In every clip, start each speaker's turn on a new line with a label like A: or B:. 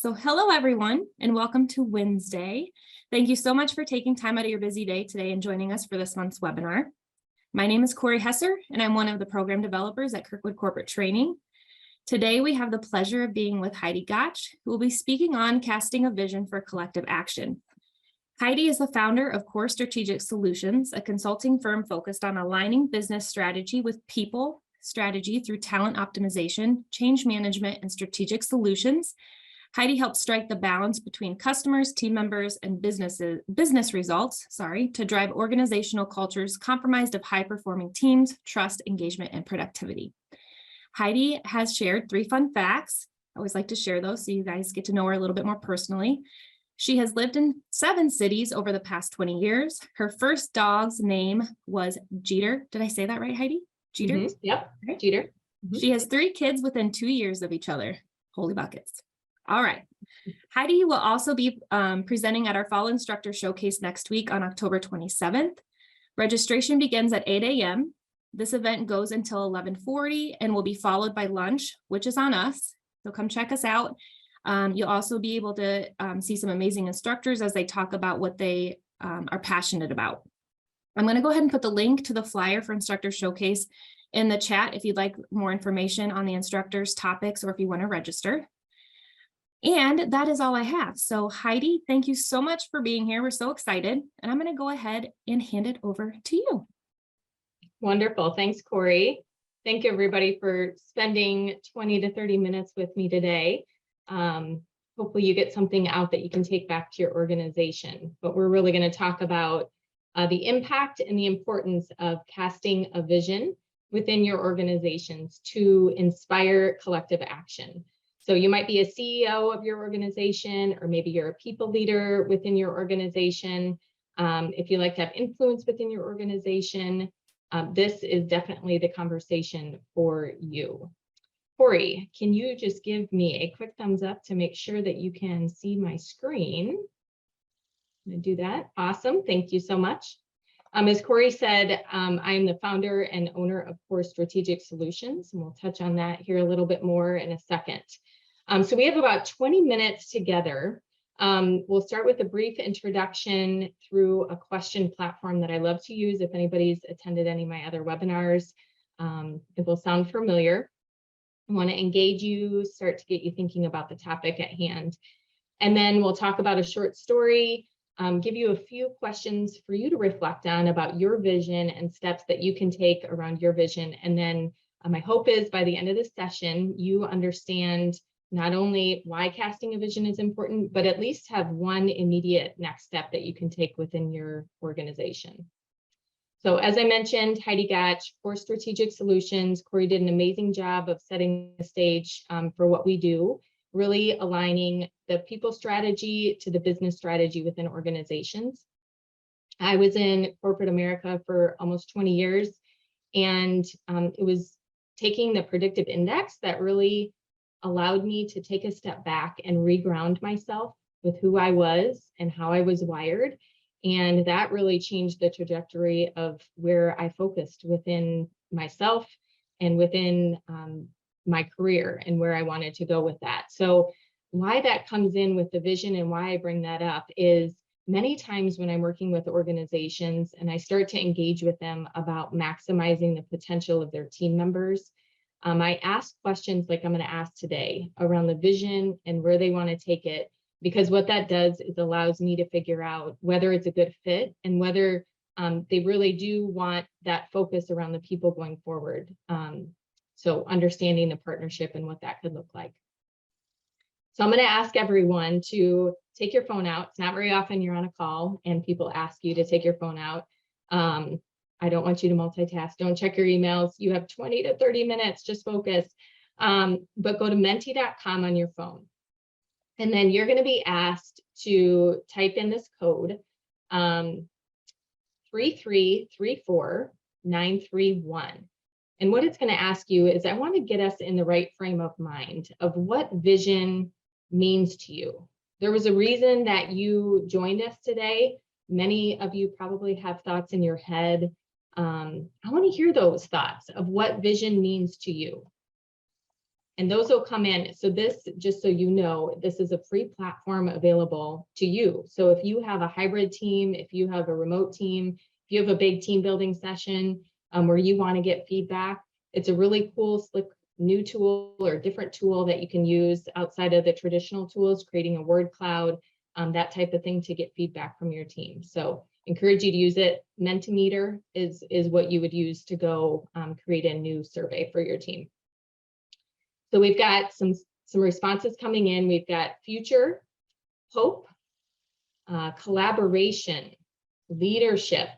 A: So hello, everyone, and welcome to Wednesday. Thank you so much for taking time out of your busy day today and joining us for this month's webinar. My name is Corey Hesser, and I'm one of the program developers at Kirkwood Corporate Training. Today, we have the pleasure of being with Heidi Gotch, who will be speaking on casting a vision for collective action. Heidi is the founder of Core Strategic Solutions, a consulting firm focused on aligning business strategy with people strategy through talent optimization, change management, and strategic solutions. Heidi helps strike the balance between customers, team members, and business results, to drive organizational cultures comprised of high-performing teams, trust, engagement, and productivity. Heidi has shared 3 fun facts. I always like to share those so you guys get to know her a little bit more personally. She has lived in 7 cities over the past 20 years. Her first dog's name was Jeter. Did I say that right, Heidi? Jeter?
B: Mm-hmm. Yep,
A: Okay.
B: Jeter. Mm-hmm.
A: She has 3 kids within 2 years of each other. Holy buckets. All right. Heidi will also be presenting at our Fall Instructor Showcase next week on October 27th. Registration begins at 8 a.m. This event goes until 11:40 and will be followed by lunch, which is on us. So come check us out. You'll also be able to see some amazing instructors as they talk about what they are passionate about. I'm going to go ahead and put the link to the flyer for Instructor Showcase in the chat if you'd like more information on the instructors, topics, or if you want to register. And that is all I have. So Heidi, thank you so much for being here. We're so excited. And I'm going to go ahead and hand it over to you.
B: Wonderful. Thanks, Corey. Thank you, everybody, for spending 20 to 30 minutes with me today. Hopefully you get something out that you can take back to your organization. But we're really going to talk about the impact and the importance of casting a vision within your organizations to inspire collective action. So you might be a CEO of your organization, or maybe you're a people leader within your organization. If you like to have influence within your organization, this is definitely the conversation for you. Corey, can you just give me a quick thumbs up to make sure that you can see my screen? I'm going to do that. Awesome. Thank you so much. As Corey said, I am the founder and owner of Core Strategic Solutions, and we'll touch on that here a little bit more in a second. So we have about 20 minutes together. We'll start with a brief introduction through a question platform that I love to use. If anybody's attended any of my other webinars, it will sound familiar. I want to engage you, start to get you thinking about the topic at hand. And then we'll talk about a short story, give you a few questions for you to reflect on about your vision and steps that you can take around your vision. And then my hope is by the end of this session, you understand not only why casting a vision is important, but at least have one immediate next step that you can take within your organization. So as I mentioned, Heidi Gotch, Core Strategic Solutions. Corey did an amazing job of setting the stage for what we do, really aligning the people strategy to the business strategy within organizations. I was in corporate America for almost 20 years, and it was taking the predictive index that really allowed me to take a step back and reground myself with who I was and how I was wired. And that really changed the trajectory of where I focused within myself and within my career and where I wanted to go with that. So why that comes in with the vision and why I bring that up is many times when I'm working with organizations and I start to engage with them about maximizing the potential of their team members, I ask questions like I'm going to ask today around the vision and where they want to take it, because what that does is allows me to figure out whether it's a good fit and whether they really do want that focus around the people going forward. So understanding the partnership and what that could look like. So I'm going to ask everyone to take your phone out. It's not very often you're on a call and people ask you to take your phone out. I don't want you to multitask. Don't check your emails. You have 20 to 30 minutes, just focus. But go to menti.com on your phone. And then you're going to be asked to type in this code, 3334931. And what it's going to ask you is, I want to get us in the right frame of mind of what vision means to you. There was a reason that you joined us today. Many of you probably have thoughts in your head. I want to hear those thoughts of what vision means to you. And those will come in. So this, just so you know, this is a free platform available to you. So if you have a hybrid team, if you have a remote team, if you have a big team building session where you want to get feedback, it's a really cool, slick new tool or different tool that you can use outside of the traditional tools, creating a word cloud, that type of thing to get feedback from your team. So encourage you to use it. Mentimeter is what you would use to go create a new survey for your team. So we've got some responses coming in. We've got future, hope, collaboration, leadership,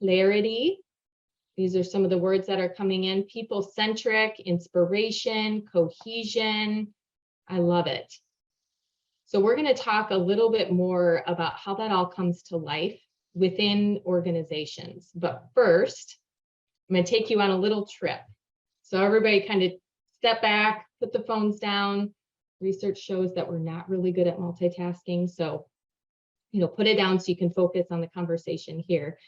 B: clarity. These are some of the words that are coming in. People-centric, inspiration, cohesion. I love it. So we're going to talk a little bit more about how that all comes to life within organizations. But first, I'm going to take you on a little trip. So everybody kind of step back, put the phones down. Research shows that we're not really good at multitasking. So, put it down so you can focus on the conversation here.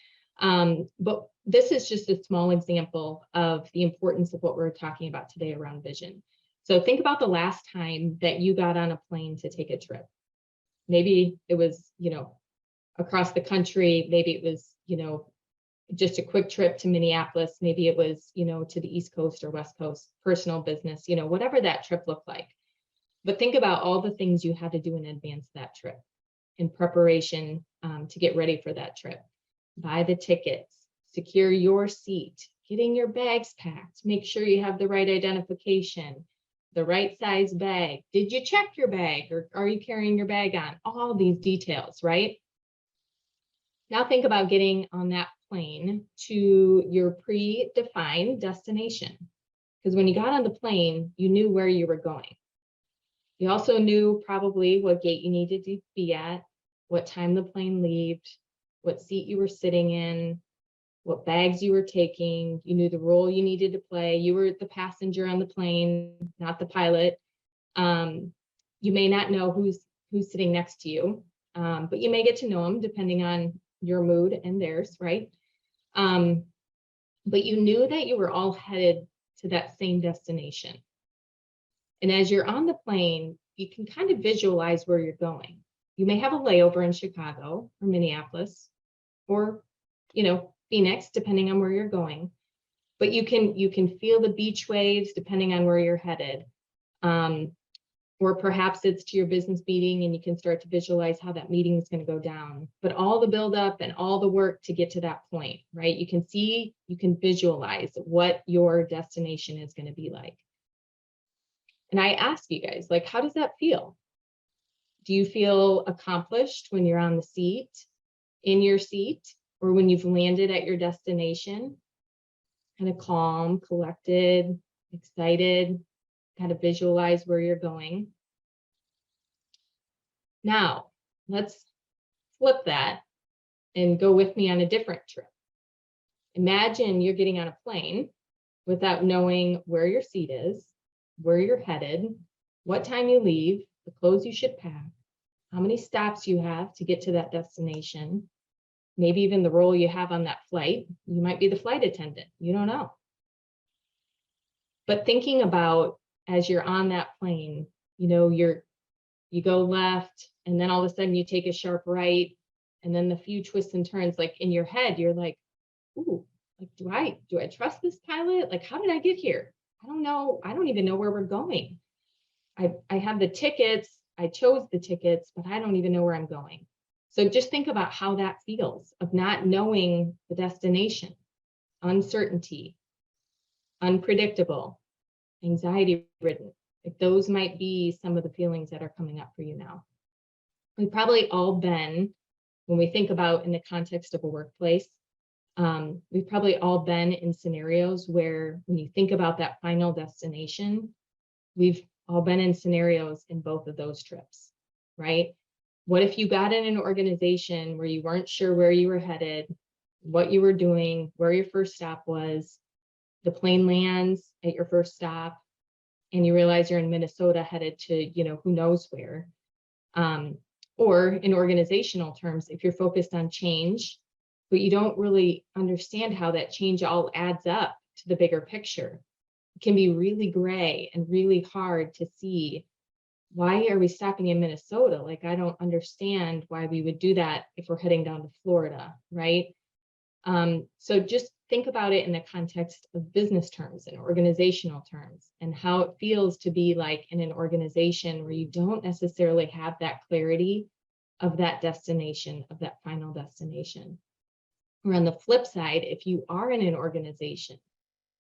B: But this is just a small example of the importance of what we're talking about today around vision. So think about the last time that you got on a plane to take a trip. Maybe it was, across the country. Maybe it was, just a quick trip to Minneapolis. Maybe it was, to the East Coast or West Coast, personal business, whatever that trip looked like. But think about all the things you had to do in advance of that trip in preparation to get ready for that trip. Buy the tickets, secure your seat, getting your bags packed, make sure you have the right identification, the right size bag. Did you check your bag or are you carrying your bag on? All these details, right? Now think about getting on that plane to your predefined destination. Because when you got on the plane, you knew where you were going. You also knew probably what gate you needed to be at, what time the plane left, what seat you were sitting in, what bags you were taking. You knew the role you needed to play. You were the passenger on the plane, not the pilot. You may not know who's sitting next to you, but you may get to know them depending on your mood and theirs, right? But you knew that you were all headed to that same destination. And as you're on the plane, you can kind of visualize where you're going. You may have a layover in Chicago or Minneapolis or, Phoenix, depending on where you're going. But you can feel the beach waves depending on where you're headed. Or perhaps it's to your business meeting and you can start to visualize how that meeting is going to go down. But all the buildup and all the work to get to that point, right? You can see, you can visualize what your destination is going to be like. And I ask you guys, how does that feel? Do you feel accomplished when you're on the seat, in your seat, or when you've landed at your destination? Kind of calm, collected, excited, kind of visualize where you're going. Now, let's flip that and go with me on a different trip. Imagine you're getting on a plane without knowing where your seat is, where you're headed, what time you leave, the clothes you should pack, how many stops you have to get to that destination, maybe even the role you have on that flight. You might be the flight attendant. You don't know. But thinking about as you're on that plane, you go left and then all of a sudden you take a sharp right and then the few twists and turns, in your head, you're like, ooh, do I trust this pilot? How did I get here? I don't know. I don't even know where we're going. I have the tickets. I chose the tickets, but I don't even know where I'm going. So just think about how that feels of not knowing the destination, uncertainty, unpredictable, anxiety-ridden. Those might be some of the feelings that are coming up for you now. We've probably all been, when we think about in the context of a workplace, we've probably all been in scenarios where when you think about that final destination, we've all been in scenarios in both of those trips, right? What if you got in an organization where you weren't sure where you were headed, what you were doing, where your first stop was, the plane lands at your first stop, and you realize you're in Minnesota headed to, who knows where. Or in organizational terms, if you're focused on change, but you don't really understand how that change all adds up to the bigger picture. can be really gray and really hard to see. Why are we stopping in Minnesota? Like, I don't understand why we would do that if we're heading down to Florida, right? So just think about it in the context of business terms and organizational terms, and how it feels to be like in an organization where you don't necessarily have that clarity of that destination, of that final destination. Or on the flip side, if you are in an organization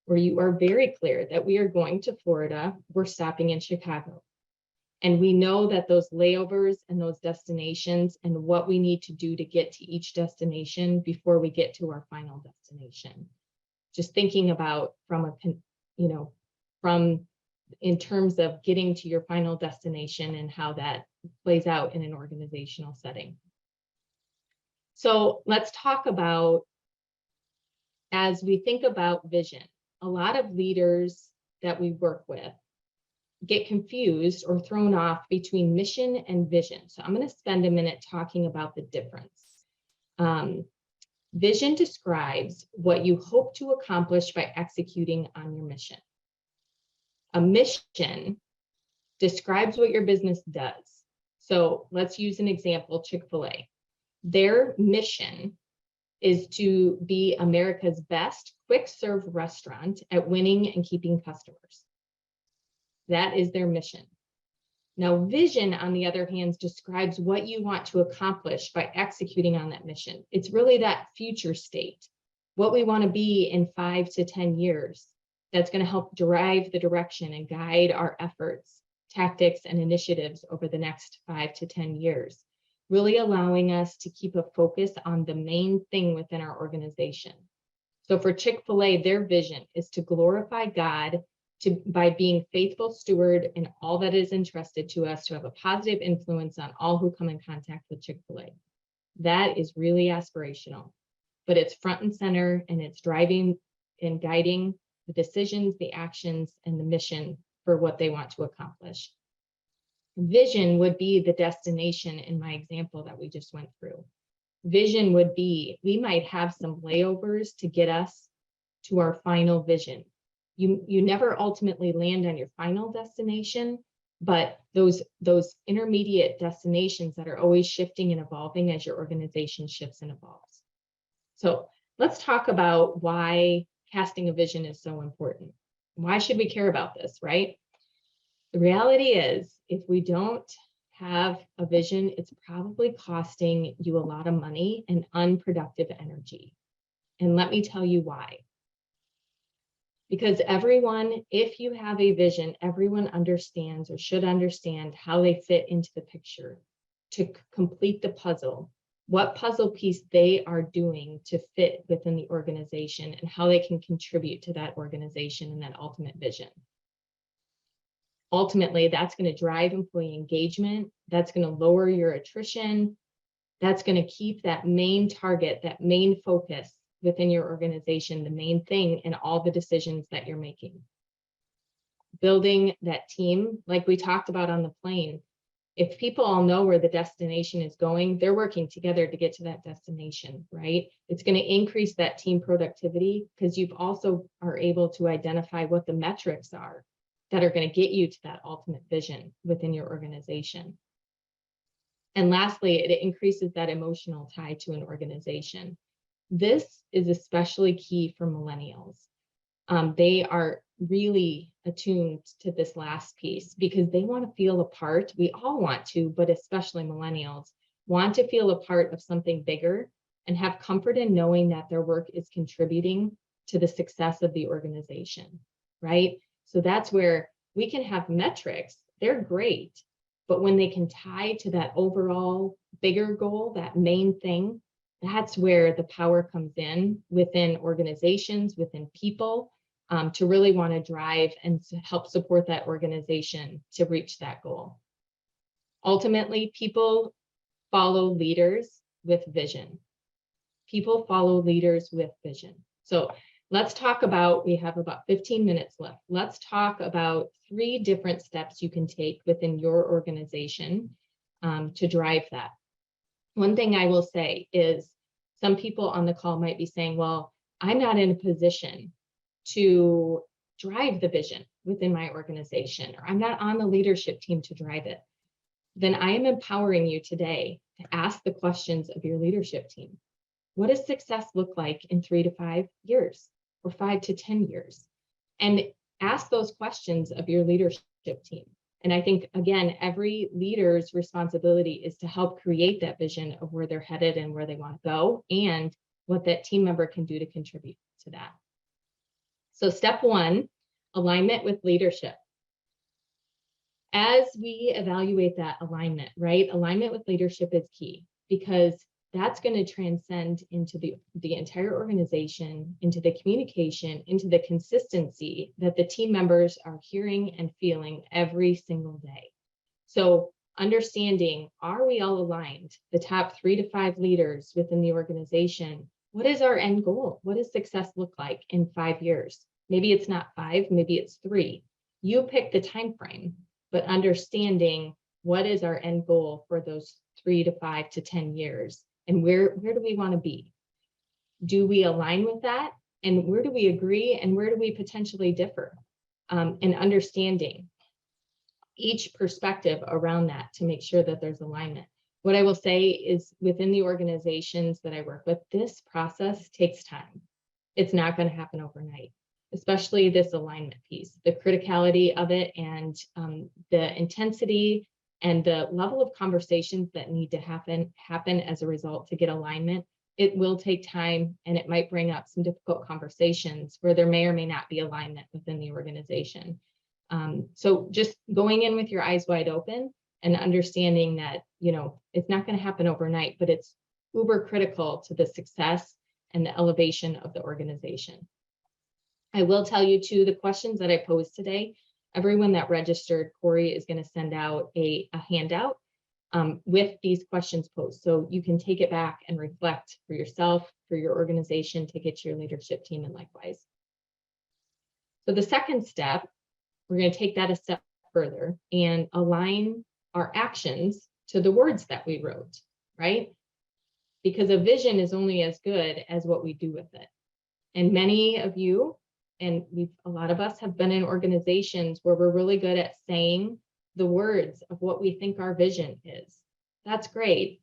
B: where you are very clear that we are going to Florida, we're stopping in Chicago, and we know that those layovers and those destinations and what we need to do to get to each destination before we get to our final destination. Just thinking about from in terms of getting to your final destination and how that plays out in an organizational setting. So let's talk about, as we think about vision, a lot of leaders that we work with get confused or thrown off between mission and vision. So I'm going to spend a minute talking about the difference. Vision describes what you hope to accomplish by executing on your mission. A mission describes what your business does. So let's use an example, Chick-fil-A. Their mission is to be America's best quick serve restaurant at winning and keeping customers. That is their mission. Now, vision, on the other hand, describes what you want to accomplish by executing on that mission. It's really that future state, what we want to be in 5 to 10 years. That's going to help drive the direction and guide our efforts, tactics, and initiatives over the next 5 to 10 years, really allowing us to keep a focus on the main thing within our organization. So for Chick-fil-A, their vision is to glorify God by being faithful steward in all that is entrusted to us, to have a positive influence on all who come in contact with Chick-fil-A. That is really aspirational, but it's front and center, and it's driving and guiding the decisions, the actions, and the mission for what they want to accomplish. Vision would be the destination in my example that we just went through. Vision would be, we might have some layovers to get us to our final vision. You never ultimately land on your final destination, but those intermediate destinations that are always shifting and evolving as your organization shifts and evolves. So let's talk about why casting a vision is so important. Why should we care about this, right? The reality is, if we don't have a vision, it's probably costing you a lot of money and unproductive energy. And let me tell you why. Because everyone, if you have a vision, everyone understands or should understand how they fit into the picture to complete the puzzle, what puzzle piece they are doing to fit within the organization, and how they can contribute to that organization and that ultimate vision. Ultimately, that's going to drive employee engagement. That's going to lower your attrition. That's going to keep that main target, that main focus within your organization, the main thing in all the decisions that you're making. Building that team, like we talked about on the plane, if people all know where the destination is going, they're working together to get to that destination, right? It's going to increase that team productivity, because you've also are able to identify what the metrics are that are going to get you to that ultimate vision within your organization. And lastly, it increases that emotional tie to an organization. This is especially key for millennials. They are really attuned to this last piece because they want to feel a part. We all want to, but especially millennials want to feel a part of something bigger and have comfort in knowing that their work is contributing to the success of the organization, right? So that's where we can have metrics. They're great, but when they can tie to that overall bigger goal, that main thing, that's where the power comes in within organizations, within people, to really want to drive and to help support that organization to reach that goal. Ultimately, people follow leaders with vision. People follow leaders with vision. So let's talk about, we have about 15 minutes left. Let's talk about 3 different steps you can take within your organization to drive that. One thing I will say is some people on the call might be saying, well, I'm not in a position to drive the vision within my organization, or I'm not on the leadership team to drive it, then I am empowering you today to ask the questions of your leadership team. What does success look like in 3 to 5 years or 5 to 10 years? And ask those questions of your leadership team. And I think, again, every leader's responsibility is to help create that vision of where they're headed and where they want to go, and what that team member can do to contribute to that. So step one, alignment with leadership. As we evaluate that alignment, right? Alignment with leadership is key, because that's going to transcend into the entire organization, into the communication, into the consistency that the team members are hearing and feeling every single day. So understanding, are we all aligned? The top 3 to 5 leaders within the organization, what is our end goal? What does success look like in 5 years? Maybe it's not 5, maybe it's 3. You pick the time frame, but understanding what is our end goal for those 3 to 5 to 10 years. And where do we want to be? Do we align with that? And where do we agree? And where do we potentially differ? And understanding each perspective around that to make sure that there's alignment. What I will say is, within the organizations that I work with, this process takes time. It's not going to happen overnight, especially this alignment piece, the criticality of it, and the intensity and the level of conversations that need to happen as a result to get alignment. It will take time, and it might bring up some difficult conversations where there may or may not be alignment within the organization. So just going in with your eyes wide open and understanding that, it's not going to happen overnight, but it's uber critical to the success and the elevation of the organization. I will tell you too, the questions that I posed today, everyone that registered, Corey is going to send out a handout with these questions posed. So you can take it back and reflect for yourself, for your organization, take it to your leadership team, and likewise. So the second step, we're going to take that a step further and align our actions to the words that we wrote, right? Because a vision is only as good as what we do with it. And many of you, and a lot of us, have been in organizations where we're really good at saying the words of what we think our vision is. That's great,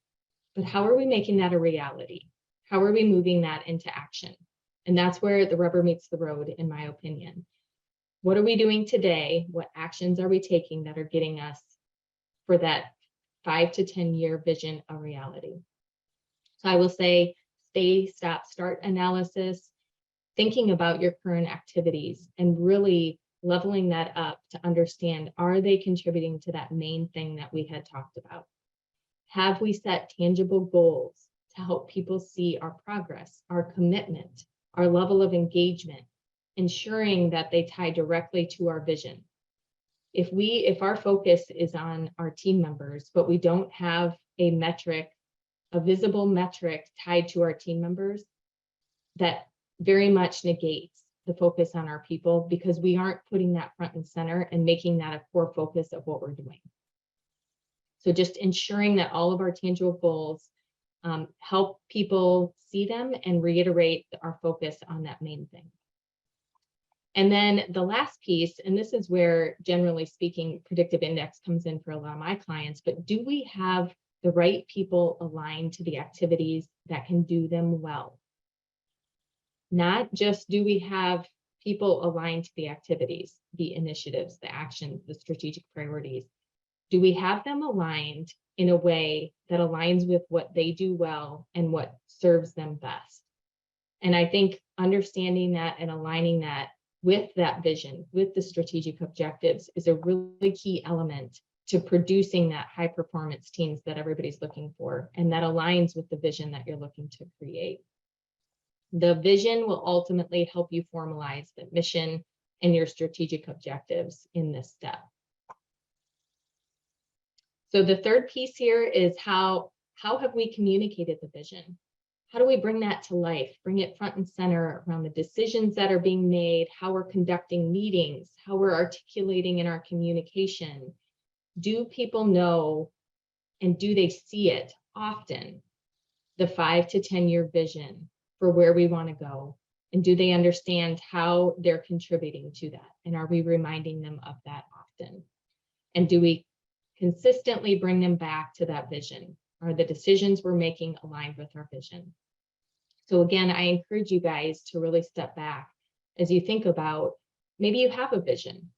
B: but how are we making that a reality? How are we moving that into action? And that's where the rubber meets the road, in my opinion. What are we doing today? What actions are we taking that are getting us for that 5 to 10 year vision a reality? So I will say, stay, stop, start analysis, thinking about your current activities and really leveling that up to understand, are they contributing to that main thing that we had talked about? Have we set tangible goals to help people see our progress, our commitment, our level of engagement, ensuring that they tie directly to our vision? If our focus is on our team members, but we don't have a metric, a visible metric tied to our team members, that very much negates the focus on our people, because we aren't putting that front and center and making that a core focus of what we're doing. So just ensuring that all of our tangible goals help people see them and reiterate our focus on that main thing. And then the last piece, and this is where, generally speaking, predictive index comes in for a lot of my clients, but do we have the right people aligned to the activities that can do them well? Not just do we have people aligned to the activities, the initiatives, the actions, the strategic priorities. Do we have them aligned in a way that aligns with what they do well and what serves them best? And I think understanding that and aligning that with that vision, with the strategic objectives, is a really key element to producing that high performance teams that everybody's looking for, and that aligns with the vision that you're looking to create. The vision will ultimately help you formalize the mission and your strategic objectives in this step. So the third piece here is how have we communicated the vision? How do we bring that to life, bring it front and center around the decisions that are being made, how we're conducting meetings, how we're articulating in our communication? Do people know, and do they see it often, the 5 to 10 year vision for where we want to go And do they understand how they're contributing to that? And are we reminding them of that often? And do we consistently bring them back to that vision? Are the decisions we're making aligned with our vision? So again, I encourage you guys to really step back as you think about, maybe you have a vision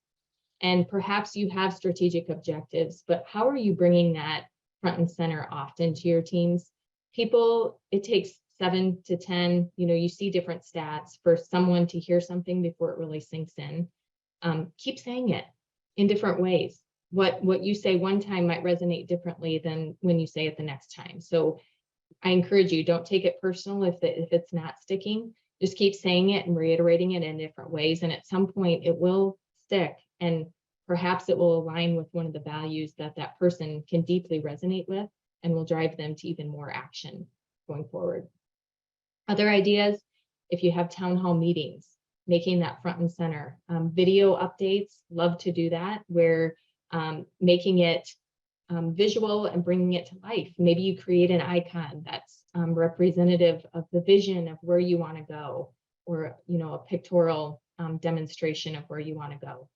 B: and perhaps you have strategic objectives, but how are you bringing that front and center often to your teams? People, it takes 7 to 10, you see different stats for someone to hear something before it really sinks in. Keep saying it in different ways. What you say one time might resonate differently than when you say it the next time. So I encourage you, don't take it personal if it's not sticking. Just keep saying it and reiterating it in different ways. And at some point it will stick, and perhaps it will align with one of the values that that person can deeply resonate with and will drive them to even more action going forward. Other ideas, if you have town hall meetings, making that front and center. Video updates, love to do that, where making it visual and bringing it to life. Maybe you create an icon that's representative of the vision of where you want to go, or a pictorial demonstration of where you want to go.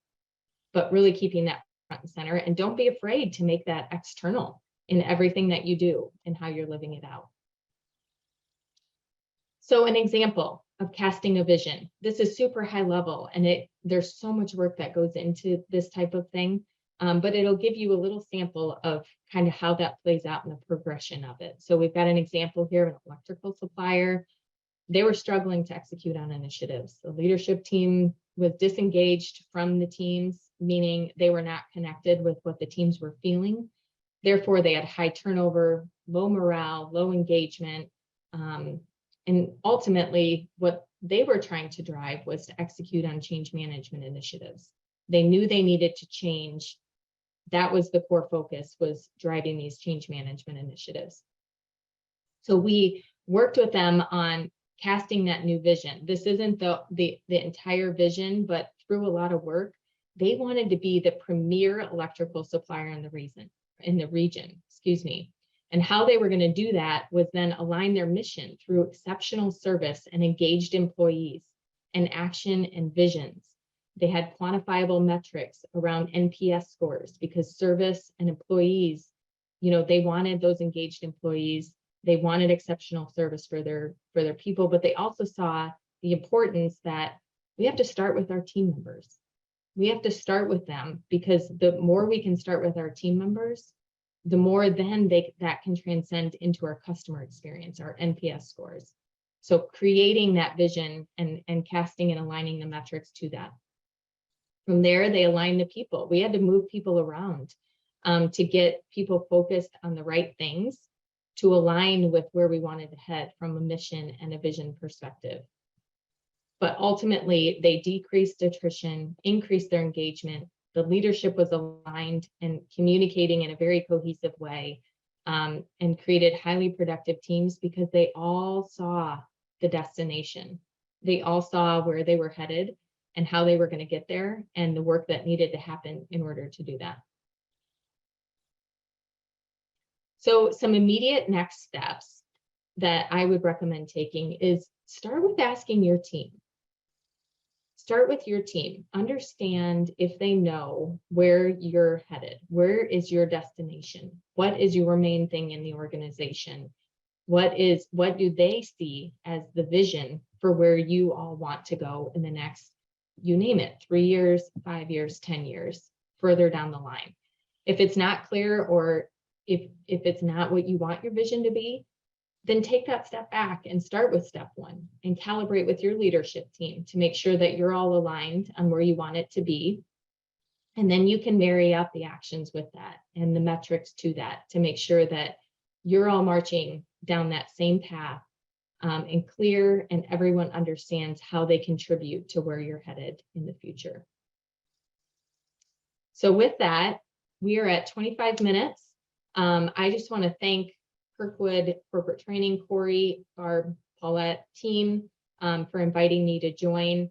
B: But really keeping that front and center, and don't be afraid to make that external in everything that you do and how you're living it out. So an example of casting a vision. This is super high level, and there's so much work that goes into this type of thing. But it'll give you a little sample of kind of how that plays out in the progression of it. So we've got an example here of an electrical supplier. They were struggling to execute on initiatives. The leadership team was disengaged from the teams, meaning they were not connected with what the teams were feeling. Therefore, they had high turnover, low morale, low engagement. And ultimately, what they were trying to drive was to execute on change management initiatives. They knew they needed to change. That was the core focus, was driving these change management initiatives. So we worked with them on casting that new vision. This isn't the entire vision, but through a lot of work, they wanted to be the premier electrical supplier in the region, And how they were going to do that was then align their mission through exceptional service and engaged employees, and action and visions. They had quantifiable metrics around NPS scores, because service and employees, they wanted those engaged employees. They wanted exceptional service for their people, but they also saw the importance that we have to start with our team members. We have to start with them, because the more we can start with our team members, the more then that can transcend into our customer experience, our NPS scores. So creating that vision and casting and aligning the metrics to that. From there, they aligned the people. We had to move people around to get people focused on the right things, to align with where we wanted to head from a mission and a vision perspective. But ultimately, they decreased attrition, increased their engagement. The leadership was aligned and communicating in a very cohesive way, and created highly productive teams, because they all saw the destination. They all saw where they were headed and how they were going to get there, and the work that needed to happen in order to do that. So some immediate next steps that I would recommend taking is start with asking your team. Start with your team. Understand if they know where you're headed. Where is your destination? What is your main thing in the organization? What do they see as the vision for where you all want to go in the next, you name it, 3 years, 5 years, 10 years, further down the line? If it's not clear, or if it's not what you want your vision to be, then take that step back and start with step 1 and calibrate with your leadership team to make sure that you're all aligned on where you want it to be. And then you can marry up the actions with that and the metrics to that to make sure that you're all marching down that same path, and clear, and everyone understands how they contribute to where you're headed in the future. So with that, we are at 25 minutes. I just want to thank Kirkwood Corporate Training, Corey, Barb, Paulette team, for inviting me to join.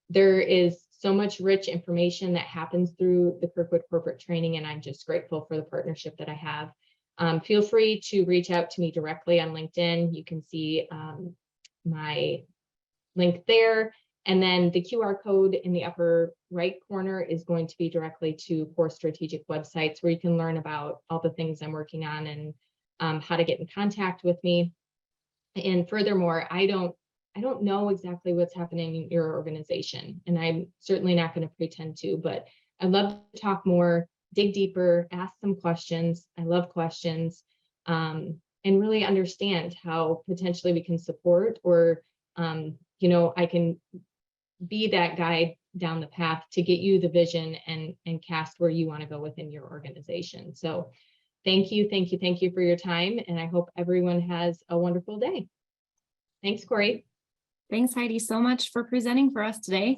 B: There is so much rich information that happens through the Kirkwood Corporate Training, and I'm just grateful for the partnership that I have. Feel free to reach out to me directly on LinkedIn. You can see my link there. And then the QR code in the upper right corner is going to be directly to Core Strategic websites where you can learn about all the things I'm working on and how to get in contact with me. And furthermore, I don't know exactly what's happening in your organization, and I'm certainly not going to pretend to, but I'd love to talk more, dig deeper, ask some questions. I love questions, and really understand how potentially we can support, or I can be that guide down the path to get you the vision and cast where you want to go within your organization. So thank you for your time, and I hope everyone has a wonderful day. Thanks, Corey.
A: Thanks, Heidi, so much for presenting for us today.